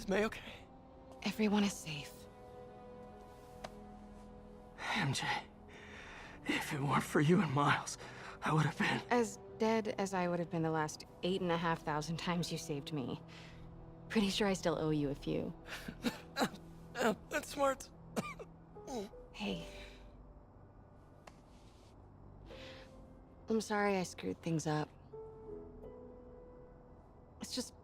Is May okay? Everyone is safe. MJ, if it weren't for you and Miles, I would have been... As dead as I would have been the last 8,500 times you saved me. Pretty sure I still owe you a few. That's smart. Hey. I'm sorry I screwed things up. It's just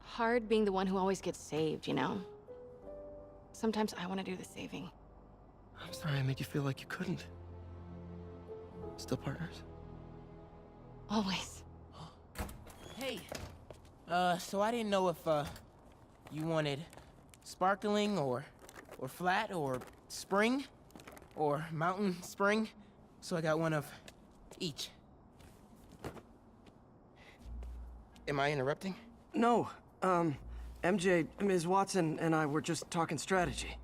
hard being the one who always gets saved, you know? Sometimes I want to do the saving. I'm sorry I made you feel like you couldn't. Still partners? Always. Hey, so I didn't know if, you wanted sparkling or flat or spring or mountain spring, so I got one of each. Am I interrupting? No, MJ, Ms. Watson and I were just talking strategy.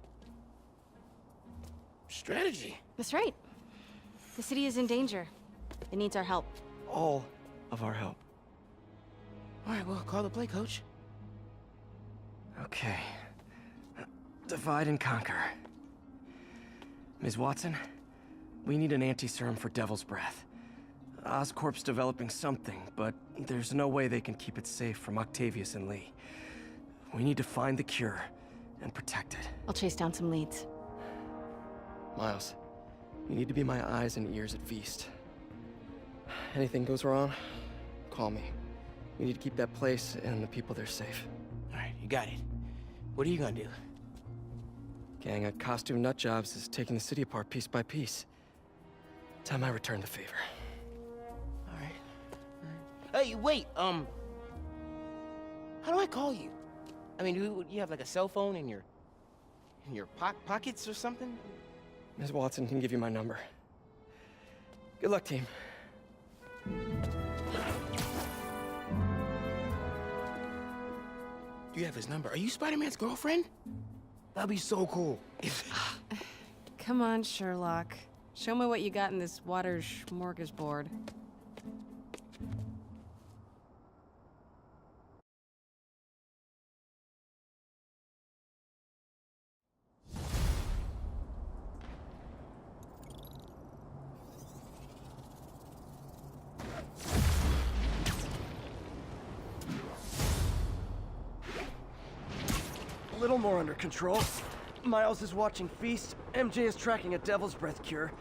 Strategy? That's right. The city is in danger. It needs our help. All of our help. All right, well, call the play, coach. Okay. Divide and conquer. Ms. Watson, we need an anti-serum for Devil's Breath. Oscorp's developing something, but there's no way they can keep it safe from Octavius and Lee. We need to find the cure and protect it. I'll chase down some leads. Miles, you need to be my eyes and ears at Feast. Anything goes wrong, call me. We need to keep that place and the people there safe. All right, you got it. What are you gonna do? Gang of costume nutjobs is taking the city apart piece by piece. Time I return the favor. All right. Hey, wait, how do I call you? I mean, do you have like a cell phone in your pockets or something? Ms. Watson can give you my number. Good luck, team. Do you have his number? Are you Spider-Man's girlfriend? That'd be so cool. Come on, Sherlock. Show me what you got in this water smorgasbord. A little more under control. Miles is watching Feast. MJ is tracking a Devil's Breath cure.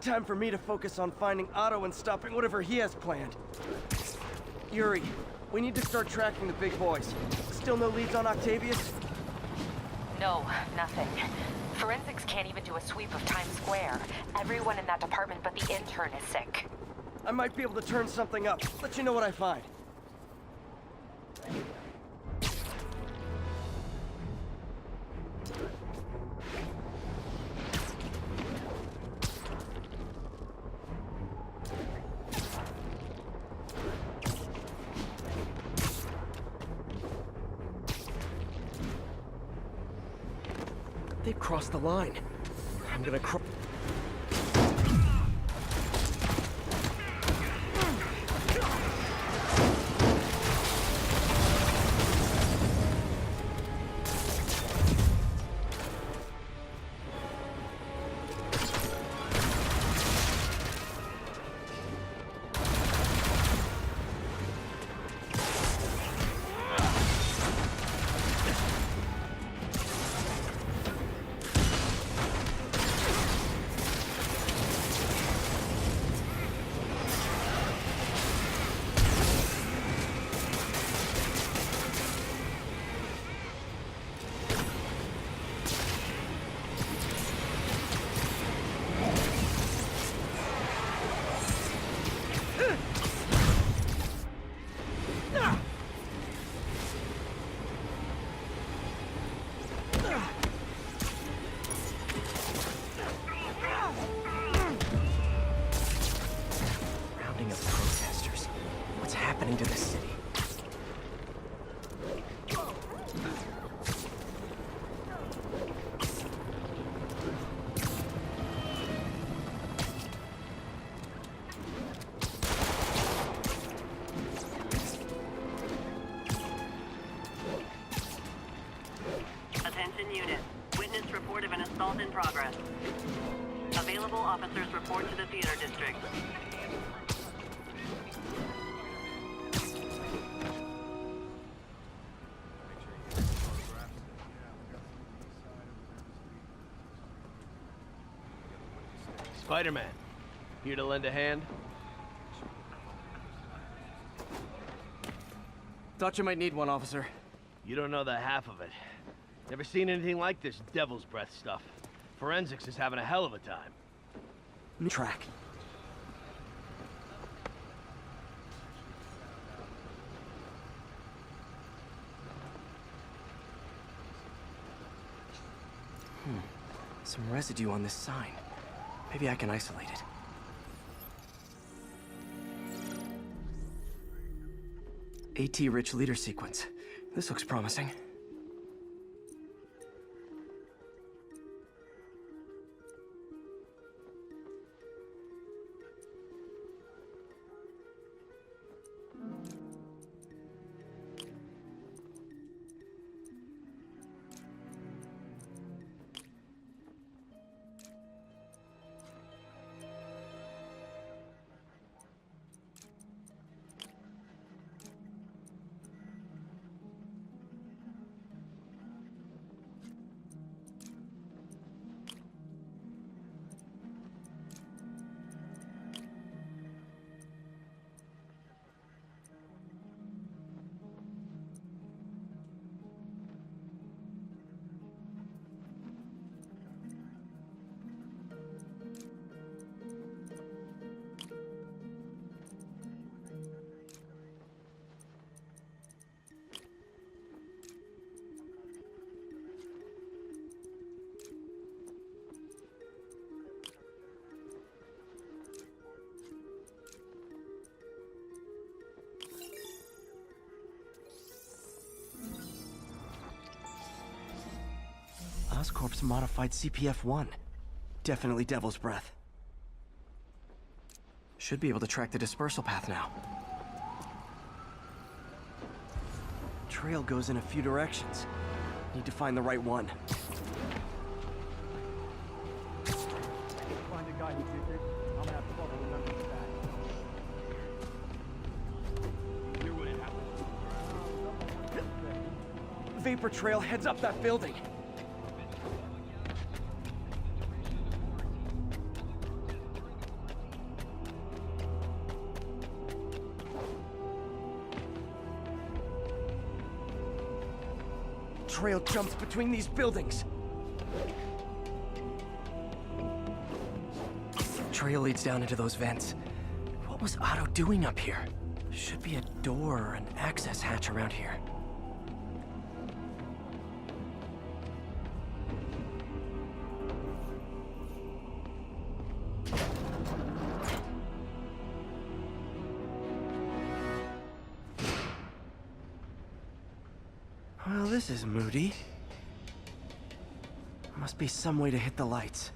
Time for me to focus on finding Otto and stopping whatever he has planned. Yuri, we need to start tracking the big boys. Still no leads on Octavius? No, nothing. Forensics can't even do a sweep of Times Square. Everyone in that department but the intern is sick. I might be able to turn something up. Let you know what I find. They've crossed the line. I'm gonna progress. Available officers report to the theater district. Spider-Man, here to lend a hand? Thought you might need one, officer. You don't know the half of it. Never seen anything like this Devil's Breath stuff. Forensics is having a hell of a time. Track. Some residue on this sign. Maybe I can isolate it. AT-rich leader sequence. This looks promising. Oscorp's modified CPF-1. Definitely Devil's Breath. Should be able to track the dispersal path now. Trail goes in a few directions. Need to find the right one. Find a guy who did it. I'm gonna have trouble remembering that. Vapor trail heads up that building. Trail jumps between these buildings. Trail leads down into those vents. What was Otto doing up here? Should be a door or an access hatch around here. Well, this is moody. Must be some way to hit the lights.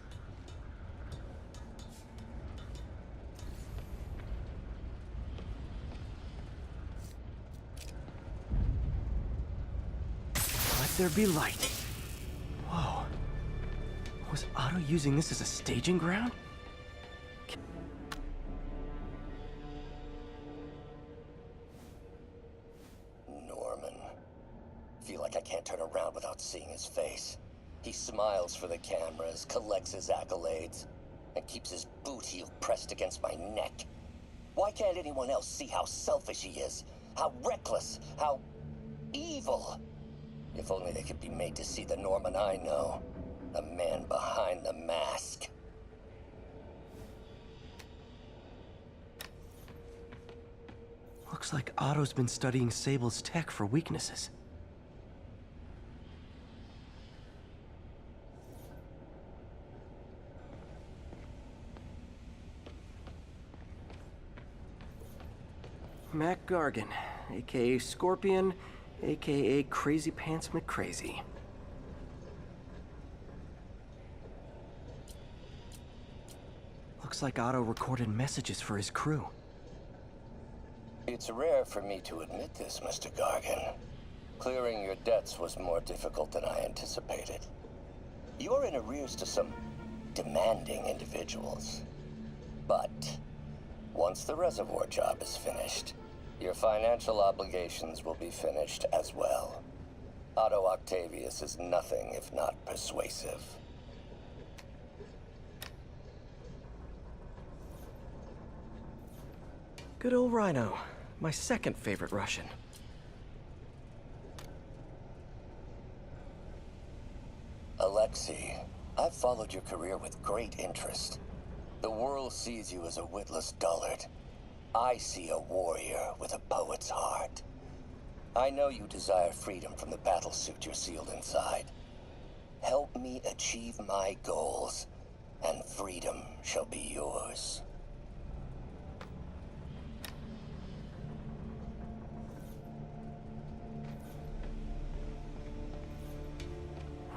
Let there be light. Whoa. Was Otto using this as a staging ground? Norman. Feel like I can't turn around without seeing his face. He smiles for the cameras, collects his accolades, and keeps his boot heel pressed against my neck. Why can't anyone else see how selfish he is? How reckless? How evil? If only they could be made to see the Norman I know. The man behind the mask. Looks like Otto's been studying Sable's tech for weaknesses. Mac Gargan, aka Scorpion, aka Crazy Pants McCrazy. Looks like Otto recorded messages for his crew. It's rare for me to admit this, Mr. Gargan. Clearing your debts was more difficult than I anticipated. You're in arrears to some demanding individuals. But once the reservoir job is finished, your financial obligations will be finished as well. Otto Octavius is nothing if not persuasive. Good old Rhino. My second favorite Russian. Alexei, I've followed your career with great interest. The world sees you as a witless dullard. I see a warrior with a poet's heart. I know you desire freedom from the battlesuit you're sealed inside. Help me achieve my goals, and freedom shall be yours.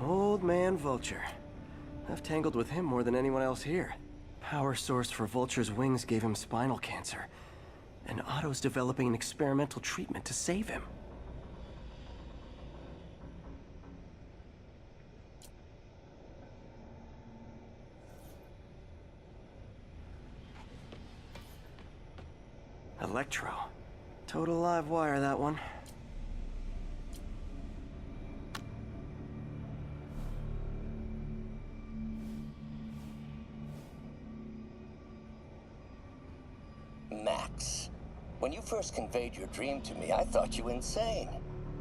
Old man Vulture. I've tangled with him more than anyone else here. Power source for Vulture's wings gave him spinal cancer, and Otto's developing an experimental treatment to save him. Electro. Total live wire, that one. Max, when you first conveyed your dream to me, I thought you insane.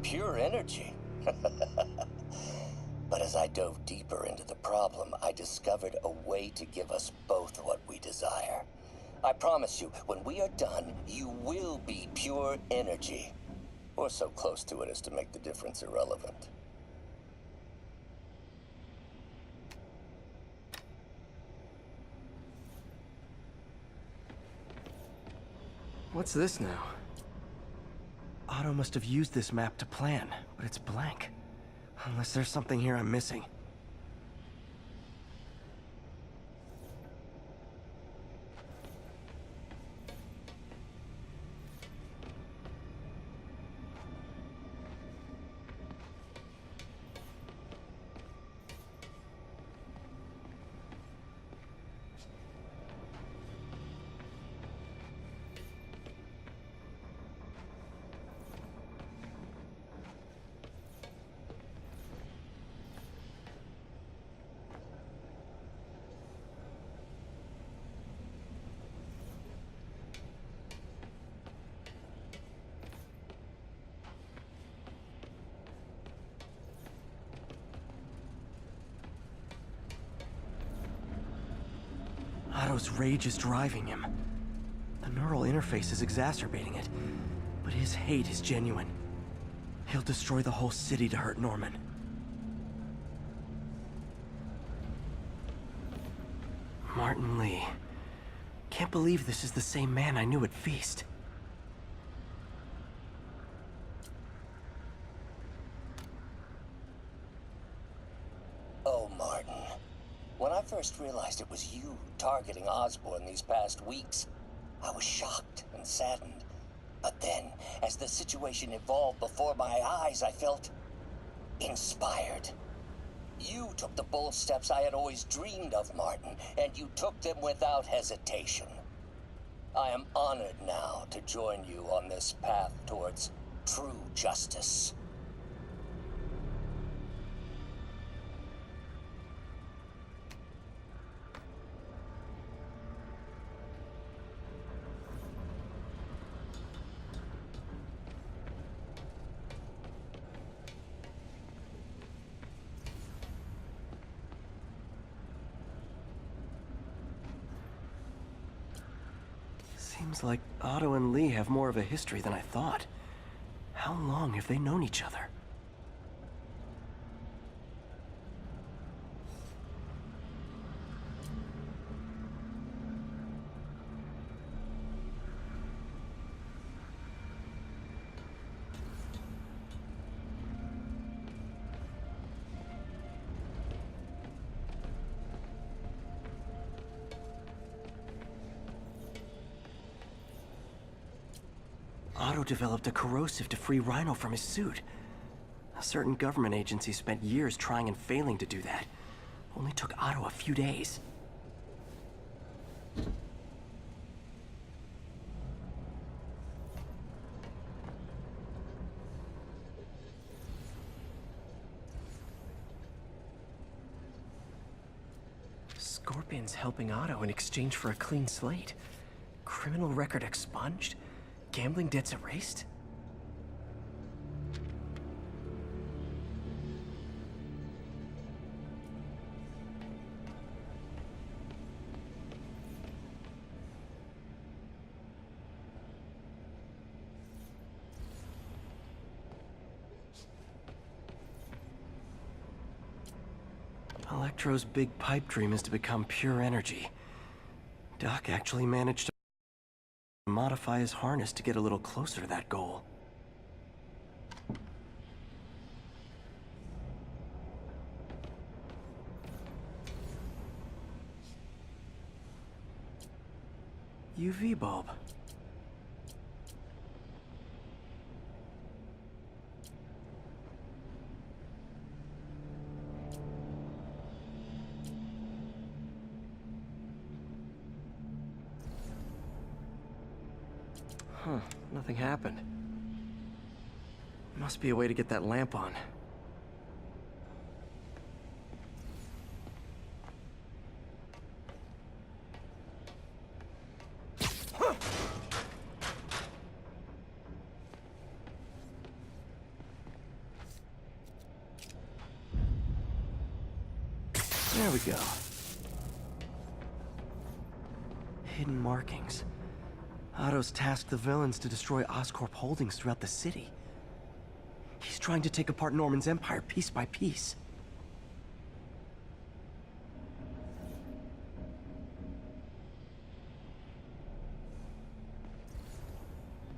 Pure energy. But as I dove deeper into the problem, I discovered a way to give us both what we desire. I promise you, when we are done, you will be pure energy. Or so close to it as to make the difference irrelevant. What's this now? Otto must have used this map to plan, but it's blank. Unless there's something here I'm missing. Otto's rage is driving him. The neural interface is exacerbating it, but his hate is genuine. He'll destroy the whole city to hurt Norman. Martin Lee. Can't believe this is the same man I knew at Feast. Oh, Martin. When I first realized it was you targeting Osborn these past weeks, I was shocked and saddened. But then, as the situation evolved before my eyes, I felt inspired. You took the bold steps I had always dreamed of, Martin, and you took them without hesitation. I am honored now to join you on this path towards true justice. Seems like Otto and Lee have more of a history than I thought. How long have they known each other? Otto developed a corrosive to free Rhino from his suit. A certain government agency spent years trying and failing to do that. Only took Otto a few days. Scorpion's helping Otto in exchange for a clean slate. Criminal record expunged? Gambling debts erased? Electro's big pipe dream is to become pure energy. Doc actually managed to modify his harness to get a little closer to that goal. UV bulb. Huh, nothing happened. Must be a way to get that lamp on. There we go. Hidden markings. Otto's tasked the villains to destroy Oscorp holdings throughout the city. He's trying to take apart Norman's empire piece by piece.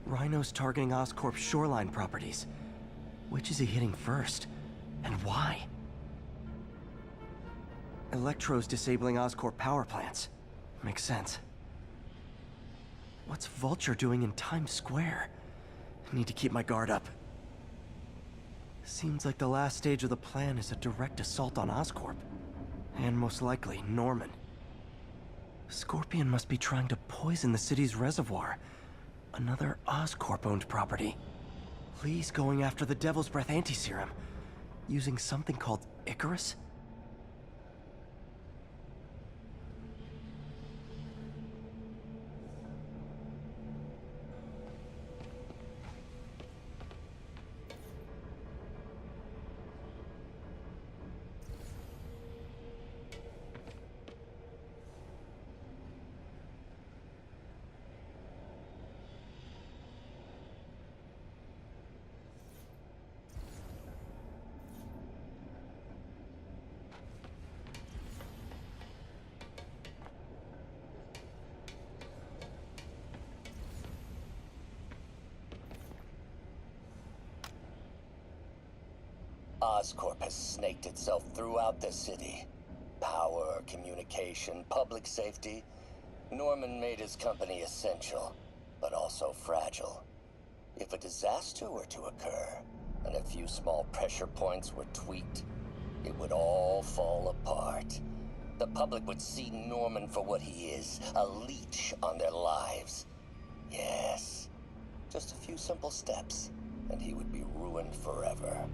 Rhino's targeting Oscorp's shoreline properties. Which is he hitting first? And why? Electro's disabling Oscorp power plants. Makes sense. What's Vulture doing in Times Square? I need to keep my guard up. Seems like the last stage of the plan is a direct assault on Oscorp. And most likely, Norman. Scorpion must be trying to poison the city's reservoir. Another Oscorp-owned property. Lee's going after the Devil's Breath anti-serum. Using something called Icarus? Oscorp has snaked itself throughout the city. Power, communication, public safety. Norman made his company essential, but also fragile. If a disaster were to occur, and a few small pressure points were tweaked, it would all fall apart. The public would see Norman for what he is, a leech on their lives. Yes, just a few simple steps, and he would be ruined forever.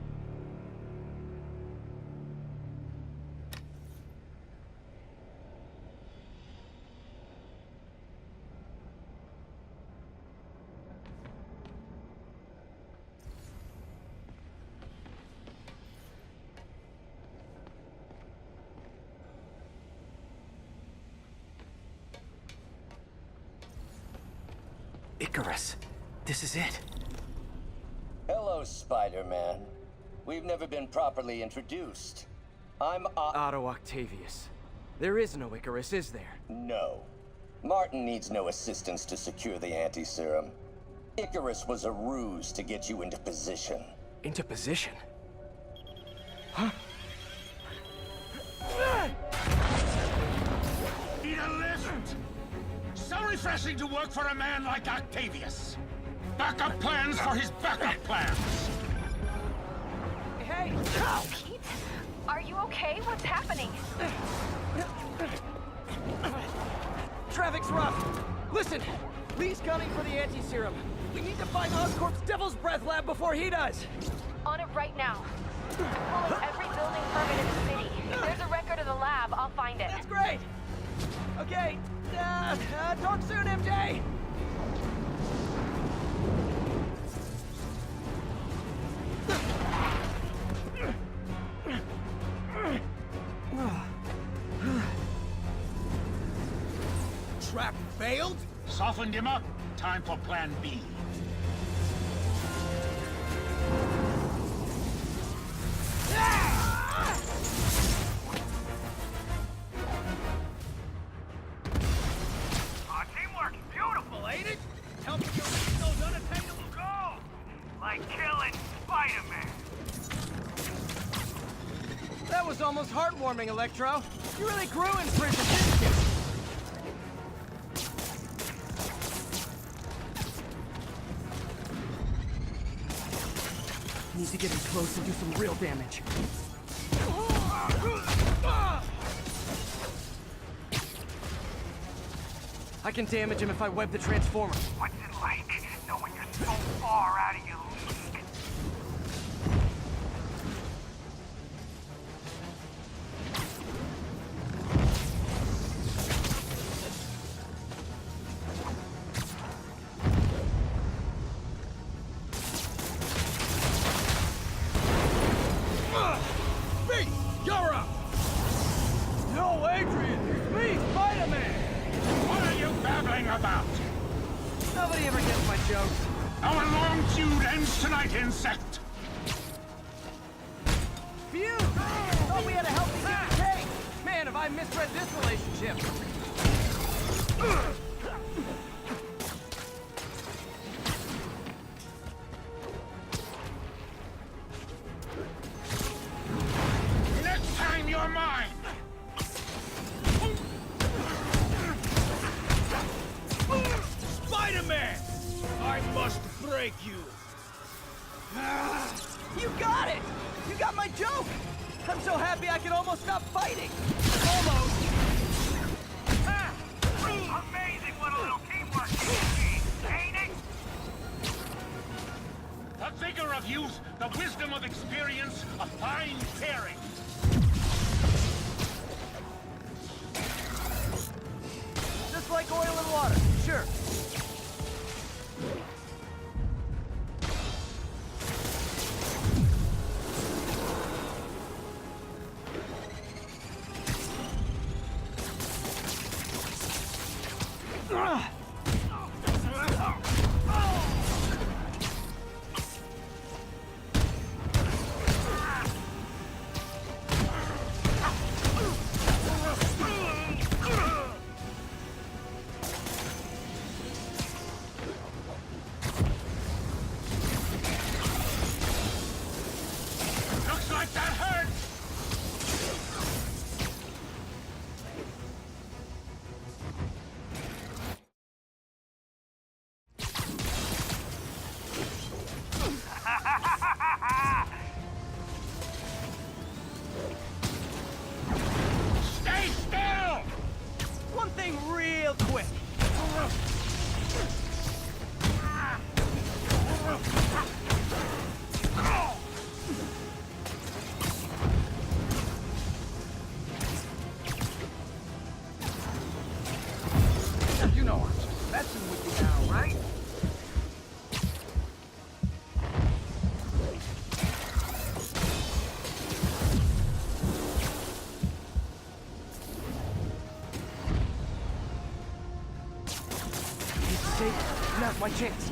Icarus. This is it. Hello, Spider-Man. We've never been properly introduced. I'm Otto Octavius. There is no Icarus, is there? No. Martin needs no assistance to secure the anti-serum. Icarus was a ruse to get you into position. Into position? Huh? Need a lift! So refreshing to work for a man like Octavius. Backup plans for his backup plans. Hey! Pete, are you okay? What's happening? Traffic's rough. Listen, Lee's coming for the anti-serum. We need to find Oscorp's Devil's Breath lab before he does. On it right now. I'm pulling every building permit in the city. If there's a record of the lab, I'll find it. That's great. Okay, talk soon, MJ. Trap failed? Softened him up. Time for plan B. Teamwork, beautiful, ain't it? Helps you reach those unattainable goals. Like killing Spider-Man. That was almost heartwarming, Electro. You really grew in prison, didn't you? Need to get in close and do some real damage. I can damage him if I web the transformer. What's it like knowing you're so far out of your league? You're up! No, Adrian! It's me, Spider-Man! What are you babbling about? Nobody ever gets my jokes. Our long feud ends tonight, insect! Phew! Thought we had a healthy give and take! Man, have I misread this relationship! Next time you're mine! Spider-Man! I must break you. You got it! You got my joke! I'm so happy I can almost stop fighting! Almost! Amazing what a little teamwork can be, ain't it? The vigor of youth, the wisdom of experience, a fine pairing. Just like oil and water, sure. Looks like that hurt! Stay still! One thing real quick. You know I'm just messing with you now, right? Now's my chance.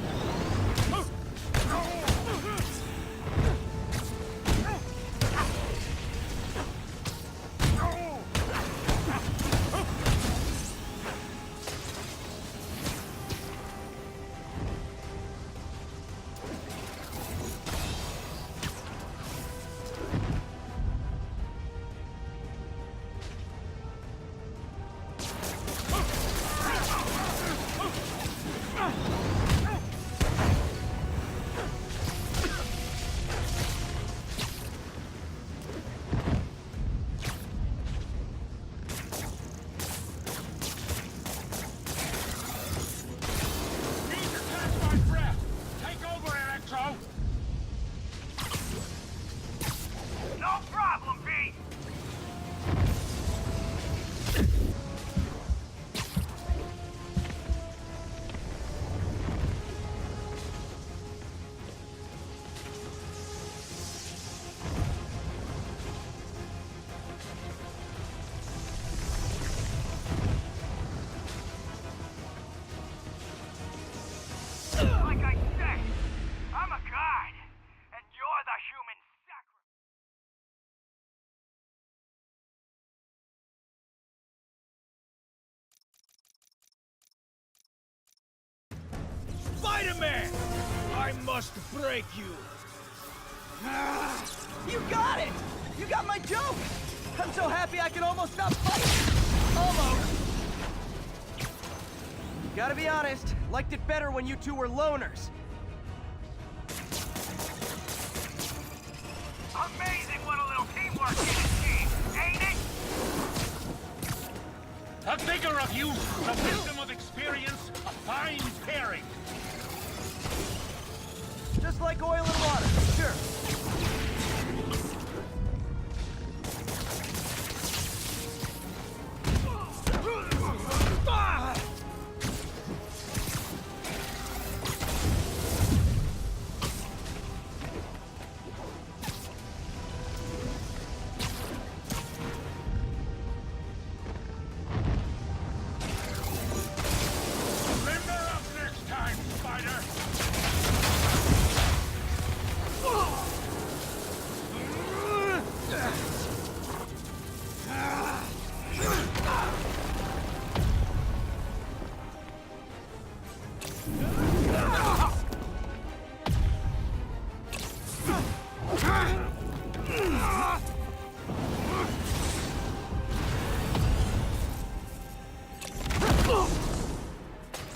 man! I must break you! You got it! You got my joke! I'm so happy I can almost stop fighting! Almost! Gotta be honest, liked it better when you two were loners. Amazing what a little teamwork can achieve, ain't it? The vigor of youth, the wisdom of experience, a fine pairing. Just like oil and water, sure. Limber up next time, Spider!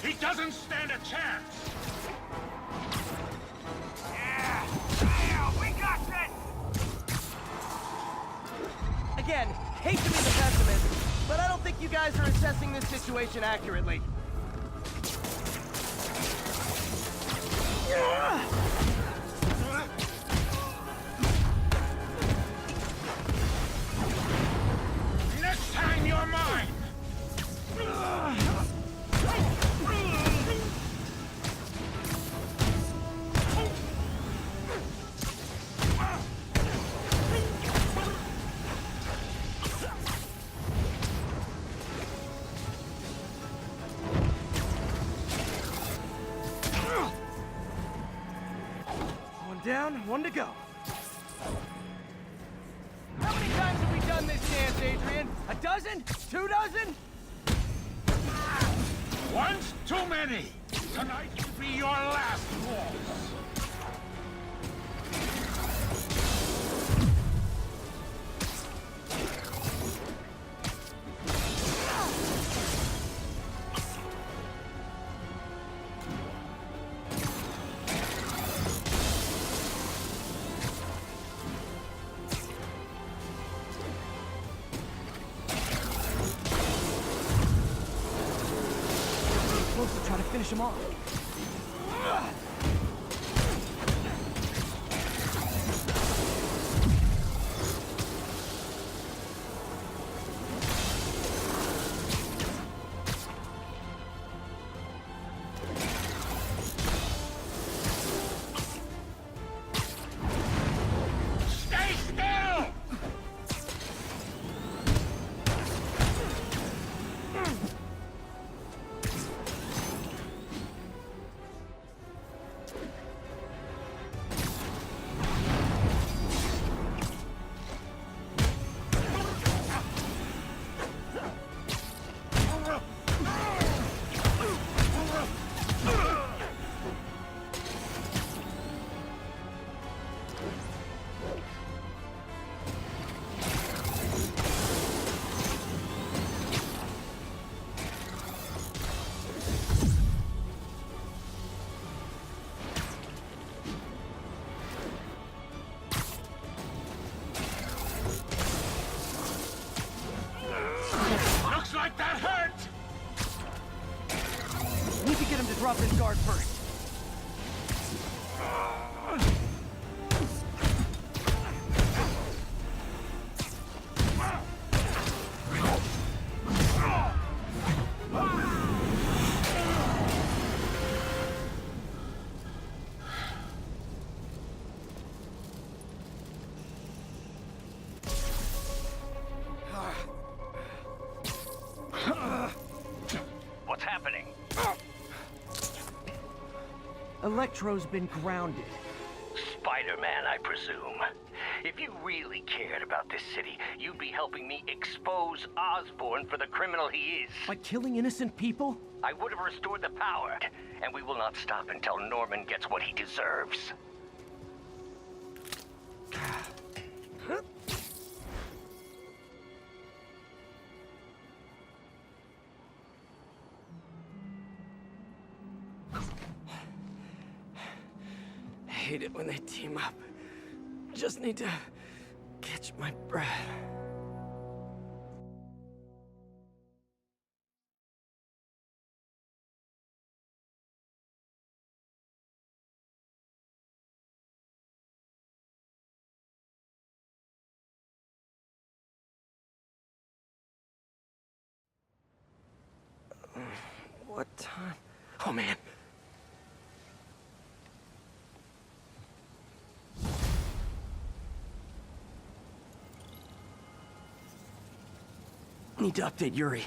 He doesn't stand a chance! Yeah, we got this! Again, hate to be the pessimist, but I don't think you guys are assessing this situation accurately. Next time you're mine! One down, one to go. How many times have we done this dance, Adrian? A dozen? 2 dozen? Once too many! Tonight will be your last waltz! Supposed to try to finish him off. Stay still! Looks like that hurt! Need to get him to drop his guard first. What's happening? Electro's been grounded. Spider Spider-Man, I presume. If you really cared about this city, you'd be helping me expose Osborn for the criminal he is. By killing innocent people? I would have restored the power, and we will not stop until Norman gets what he deserves. I hate it when they team up. Just need to catch my breath. What time? Oh, man. Need to update Yuri.